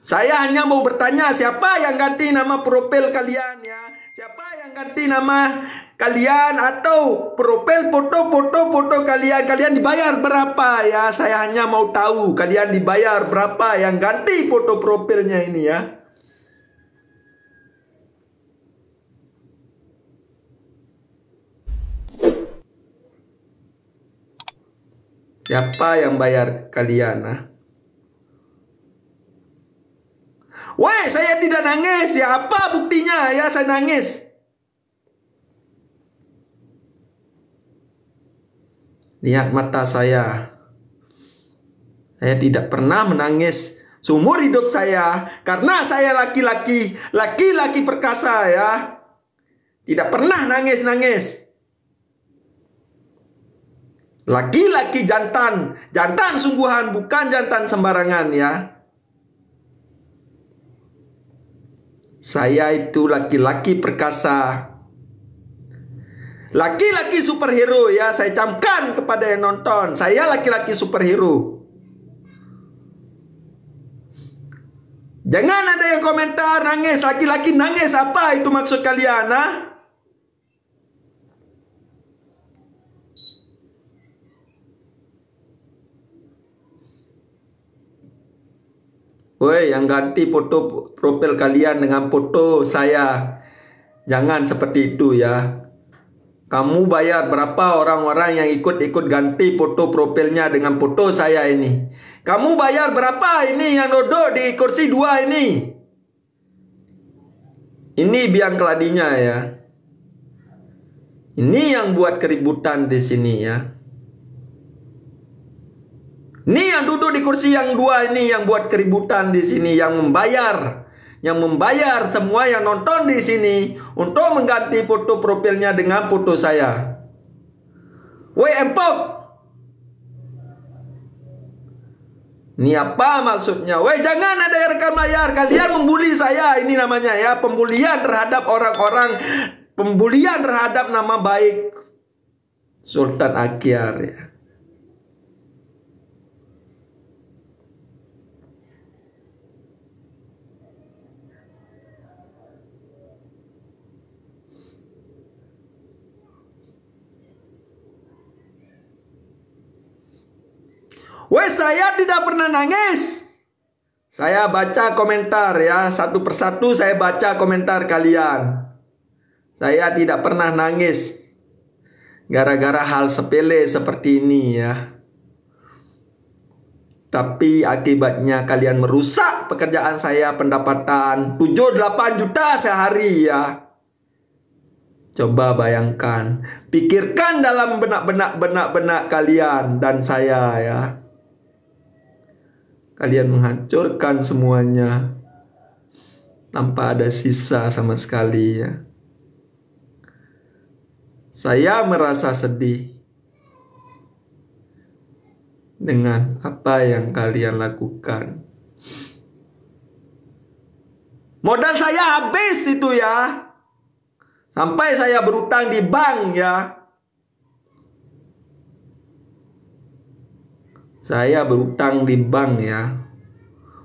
Saya hanya mau bertanya, siapa yang ganti nama profil kalian ya? Siapa yang ganti nama kalian atau profil foto kalian? Kalian dibayar berapa ya? Saya hanya mau tahu kalian dibayar berapa yang ganti foto profilnya ini ya. Siapa yang bayar kalian? Woi, saya tidak nangis ya. Apa buktinya ya saya nangis? Lihat mata saya. Saya tidak pernah menangis seumur hidup saya. Karena saya laki-laki. Laki-laki perkasa ya. Tidak pernah nangis-nangis. Laki-laki jantan. Jantan sungguhan, bukan jantan sembarangan ya. Saya itu laki-laki perkasa. Laki-laki superhero ya. Saya camkan kepada yang nonton. Saya laki-laki superhero. Jangan ada yang komentar nangis. Laki-laki nangis, apa itu maksud kalian? Woi, yang ganti foto profil kalian dengan foto saya. Jangan seperti itu ya. Kamu bayar berapa orang-orang yang ikut-ikut ganti foto profilnya dengan foto saya ini? Kamu bayar berapa ini yang duduk di kursi 2 ini? Ini biang keladinya ya. Ini yang buat keributan di sini ya. Ini yang duduk di kursi yang 2 ini yang buat keributan di sini, yang membayar. Yang membayar semua yang nonton di sini untuk mengganti foto profilnya dengan foto saya. Woi empok. Ini apa maksudnya? Woi jangan ada yang rekam layar. Kalian membuli saya. Ini namanya ya pembulian terhadap orang-orang. Pembulian terhadap nama baik Sultan Akyar ya. Woi saya tidak pernah nangis. Saya baca komentar ya. Satu persatu saya baca komentar kalian. Saya tidak pernah nangis gara-gara hal sepele seperti ini ya. Tapi akibatnya kalian merusak pekerjaan saya, pendapatan 7-8 juta sehari ya. Coba bayangkan. Pikirkan dalam benak kalian dan saya ya. Kalian menghancurkan semuanya tanpa ada sisa sama sekali ya. Saya merasa sedih dengan apa yang kalian lakukan. Modal saya habis itu ya. Sampai saya berutang di bank ya. Saya berutang di bank ya.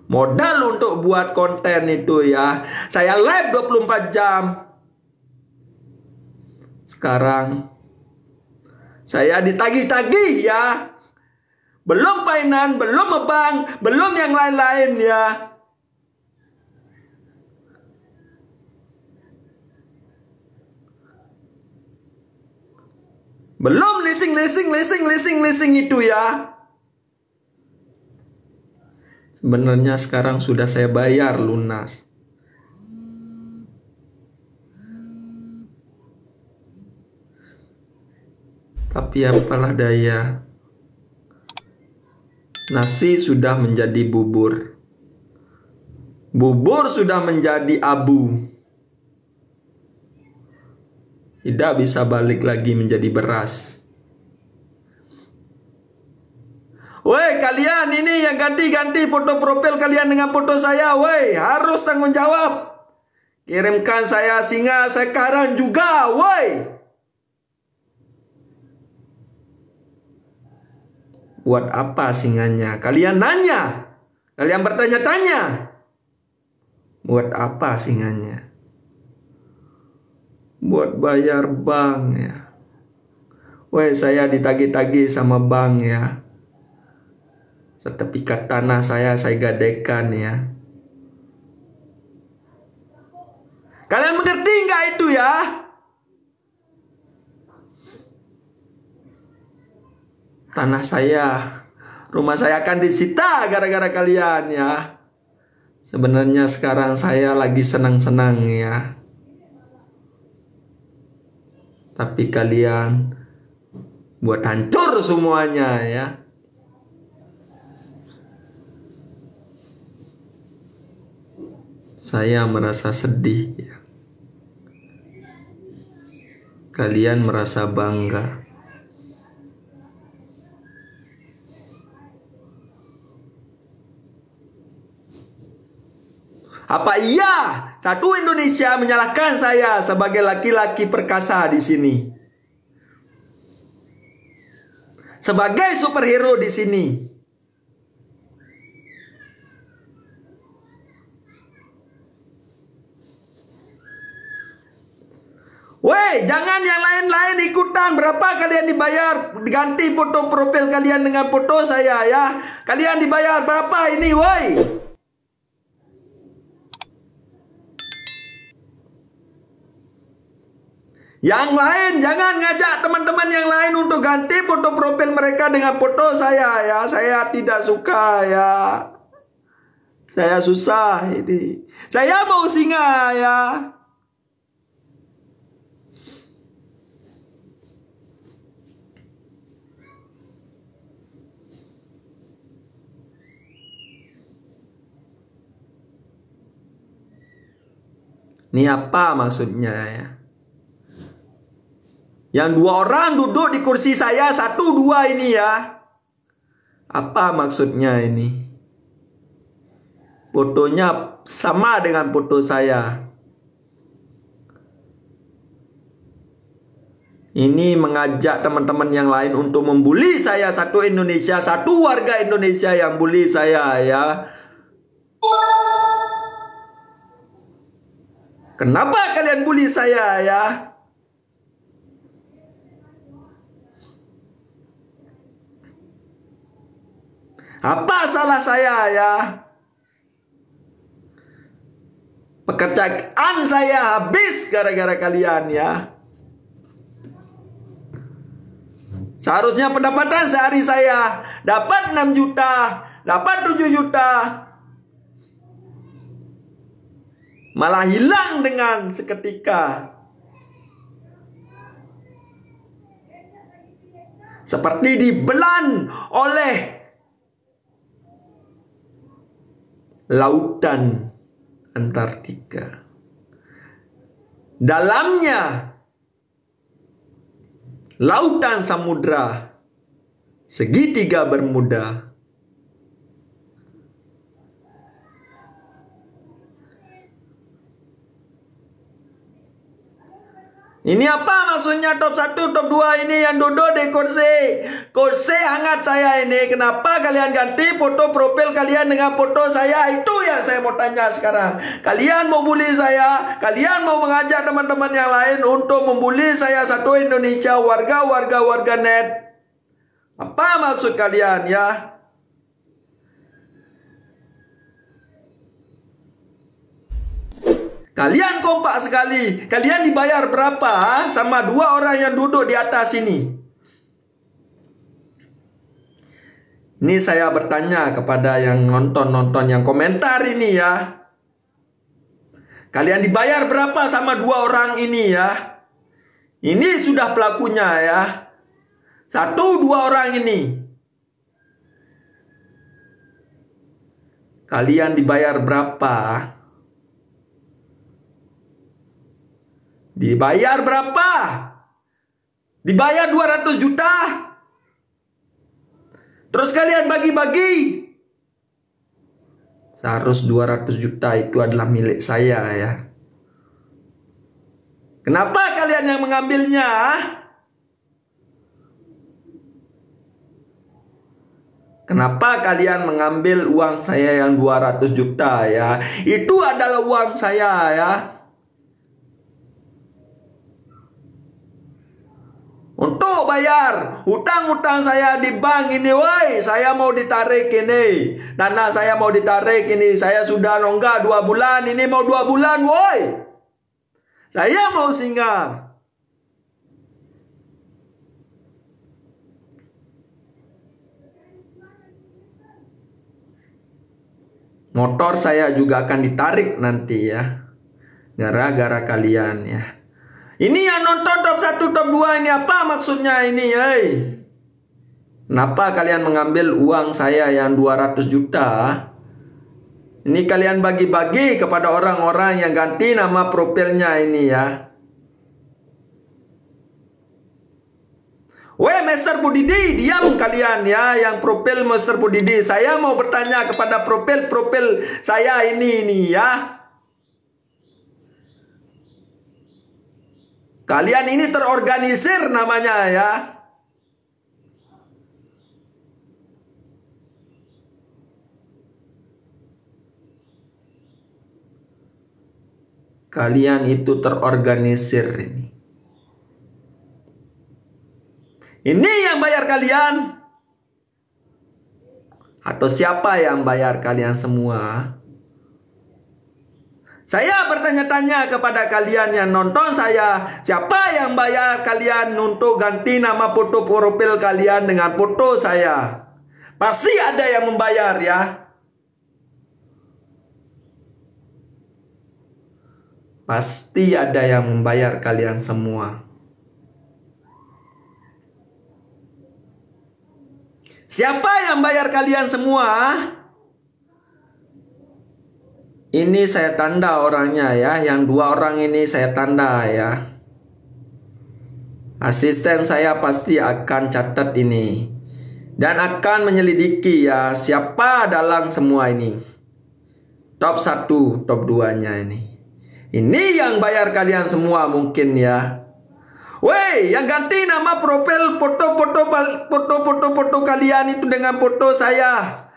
Modal untuk buat konten itu ya. Saya live 24 jam. Sekarang saya ditagih-tagih ya. Belum mainan, belum bank, belum yang lain-lain ya. Belum leasing itu ya. Sebenarnya sekarang sudah saya bayar lunas. Tapi apalah daya. Nasi sudah menjadi bubur. Bubur sudah menjadi abu. Tidak bisa balik lagi menjadi beras. Woi kalian ini yang ganti-ganti foto profil kalian dengan foto saya. Woi harus tanggung jawab. Kirimkan saya singa sekarang juga. Woi. Buat apa singanya? Kalian nanya. Kalian bertanya-tanya. Buat apa singanya? Buat bayar bank ya. Weh, saya ditagih-tagih sama bank ya. Sertifikat tanah saya gadaikan ya. Kalian mengerti nggak itu ya? Tanah saya, rumah saya akan disita gara-gara kalian ya. Sebenarnya sekarang saya lagi senang-senang ya. Tapi kalian buat hancur semuanya ya. Saya merasa sedih ya. Kalian merasa bangga. Apa iya satu Indonesia menyalahkan saya sebagai laki-laki perkasa di sini? Sebagai superhero di sini? Weh, jangan yang lain-lain ikutan. Berapa kalian dibayar? Ganti foto profil kalian dengan foto saya ya. Kalian dibayar berapa ini, woi? Yang lain jangan ngajak teman-teman yang lain untuk ganti foto profil mereka dengan foto saya ya. Saya tidak suka ya. Saya susah ini. Saya mau singa ya. Ini apa maksudnya ya? Yang 2 orang duduk di kursi saya, 1, 2 ini ya. Apa maksudnya ini? Fotonya sama dengan foto saya. Ini mengajak teman-teman yang lain untuk membuli saya. Satu Indonesia, satu warga Indonesia yang bully saya ya. Kenapa kalian bully saya ya? Apa salah saya ya? Pekerjaan saya habis gara-gara kalian ya. Seharusnya pendapatan sehari saya dapat 6 juta, dapat 7 juta. Malah hilang dengan seketika. Seperti dibelan oleh lautan Antartika. Dalamnya lautan samudra segitiga Bermuda. Ini apa maksudnya top 1, top 2 ini yang duduk di kursi? Kursi hangat saya ini. Kenapa kalian ganti foto profil kalian dengan foto saya? Itu yang saya mau tanya sekarang. Kalian mau bully saya? Kalian mau mengajak teman-teman yang lain untuk membuli saya satu Indonesia, warga net? Apa maksud kalian ya? Kalian kompak sekali. Kalian dibayar berapa sama 2 orang yang duduk di atas ini? Ini saya bertanya kepada yang nonton yang komentar ini ya. Kalian dibayar berapa sama 2 orang ini ya? Ini sudah pelakunya ya. 1, 2 orang ini. Kalian dibayar berapa? Dibayar berapa? Dibayar 200 juta. Terus kalian bagi-bagi. Seharus 200 juta itu adalah milik saya ya. Kenapa kalian yang mengambilnya? Kenapa kalian mengambil uang saya yang 200 juta ya? Itu adalah uang saya ya. Untuk bayar hutang-hutang saya di bank ini, woi. Saya mau ditarik ini. Dana saya mau ditarik ini. Saya sudah nonggak 2 bulan. Ini mau 2 bulan, woi. Saya mau singgah. Motor saya juga akan ditarik nanti ya. Gara-gara kalian ya. Ini yang nonton top 1, top 2 ini apa maksudnya ini, hei? Kenapa kalian mengambil uang saya yang 200 juta? Ini kalian bagi-bagi kepada orang-orang yang ganti nama profilnya ini ya. Weh, Mr. Budidi, diam kalian ya, yang profil Mr. Budidi. Saya mau bertanya kepada profil saya ini ya. Kalian ini terorganisir namanya ya. Kalian itu terorganisir ini. Ini yang bayar kalian? Atau siapa yang bayar kalian semua? Saya bertanya-tanya kepada kalian yang nonton saya, siapa yang bayar kalian untuk ganti nama foto profil kalian dengan foto saya? Pasti ada yang membayar ya. Pasti ada yang membayar kalian semua. Siapa yang bayar kalian semua? Ini saya tanda orangnya ya. Yang 2 orang ini saya tanda ya. Asisten saya pasti akan catat ini. Dan akan menyelidiki ya. Siapa dalam semua ini. Top 1, top 2-nya ini. Ini yang bayar kalian semua mungkin ya. Woi, yang ganti nama profil foto kalian itu dengan foto saya.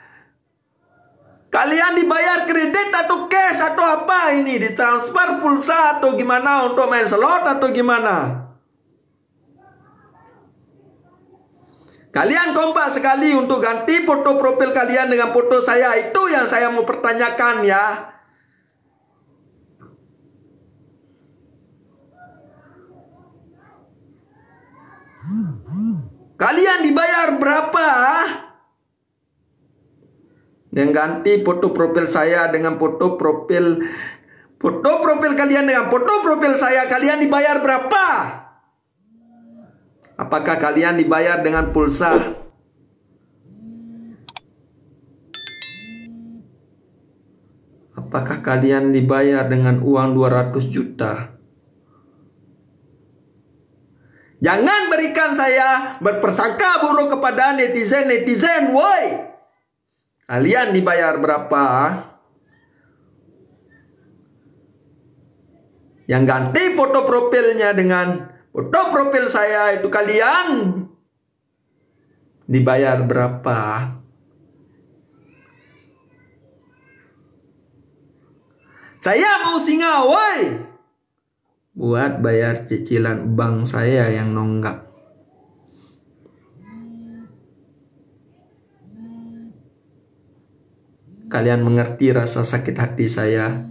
Kalian dibayar kredit atau cash atau apa ini? Ditransfer pulsa atau gimana untuk main slot atau gimana? Kalian kompak sekali untuk ganti foto profil kalian dengan foto saya. Itu yang saya mau pertanyakan ya. Kalian dibayar berapa? Yang ganti foto profil saya dengan foto profil kalian dengan foto profil saya, kalian dibayar berapa? Apakah kalian dibayar dengan pulsa? Apakah kalian dibayar dengan uang 200 juta? Jangan berikan saya berpersangka buruk kepada netizen, woi. Kalian dibayar berapa? Yang ganti foto profilnya dengan foto profil saya itu kalian dibayar berapa? Saya mau singgah, woi. Buat bayar cicilan bank saya yang nonggak. Kalian mengerti rasa sakit hati saya.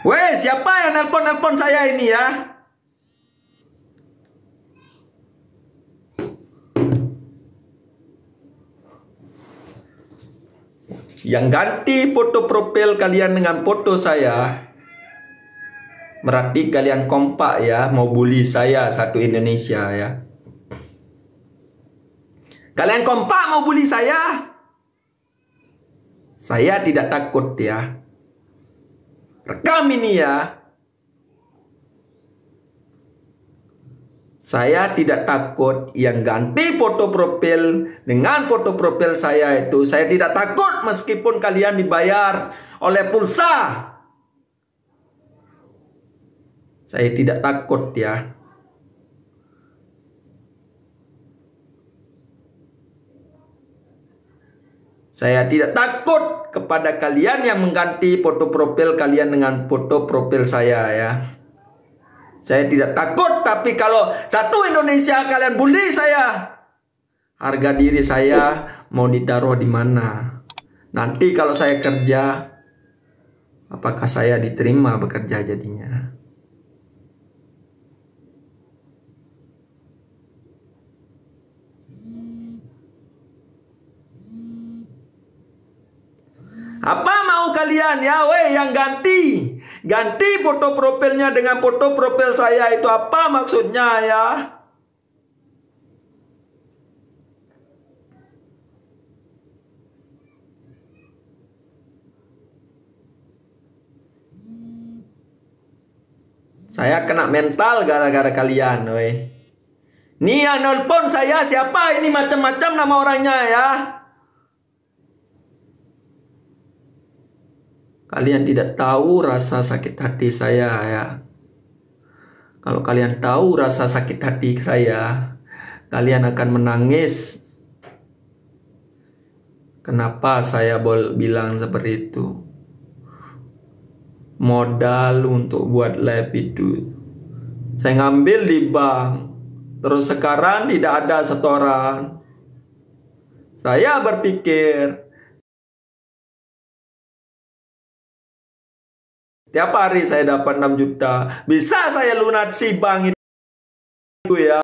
Weh, siapa yang nelpon saya ini ya? Yang ganti foto profil kalian dengan foto saya. Berarti kalian kompak ya, mau bully saya satu Indonesia ya. Kalian kompak mau bully saya? Saya tidak takut ya. Rekam ini ya. Saya tidak takut yang ganti foto profil dengan foto profil saya itu. Saya tidak takut meskipun kalian dibayar oleh pulsa. Saya tidak takut ya. Saya tidak takut kepada kalian yang mengganti foto profil kalian dengan foto profil saya ya. Saya tidak takut, tapi kalau satu Indonesia kalian bully saya, harga diri saya mau ditaruh di mana? Nanti kalau saya kerja, apakah saya diterima bekerja jadinya? Apa mau kalian ya, weh yang ganti foto profilnya dengan foto profil saya, itu apa maksudnya ya? Saya kena mental gara-gara kalian, weh. Nih yang nelpon saya siapa ini, macam-macam nama orangnya ya. Kalian tidak tahu rasa sakit hati saya ya. Kalau kalian tahu rasa sakit hati saya, kalian akan menangis. Kenapa saya bilang seperti itu? Modal untuk buat live itu saya ngambil di bank, terus sekarang tidak ada setoran. Saya berpikir tiap hari saya dapat 6 juta, bisa saya lunasi bank itu ya.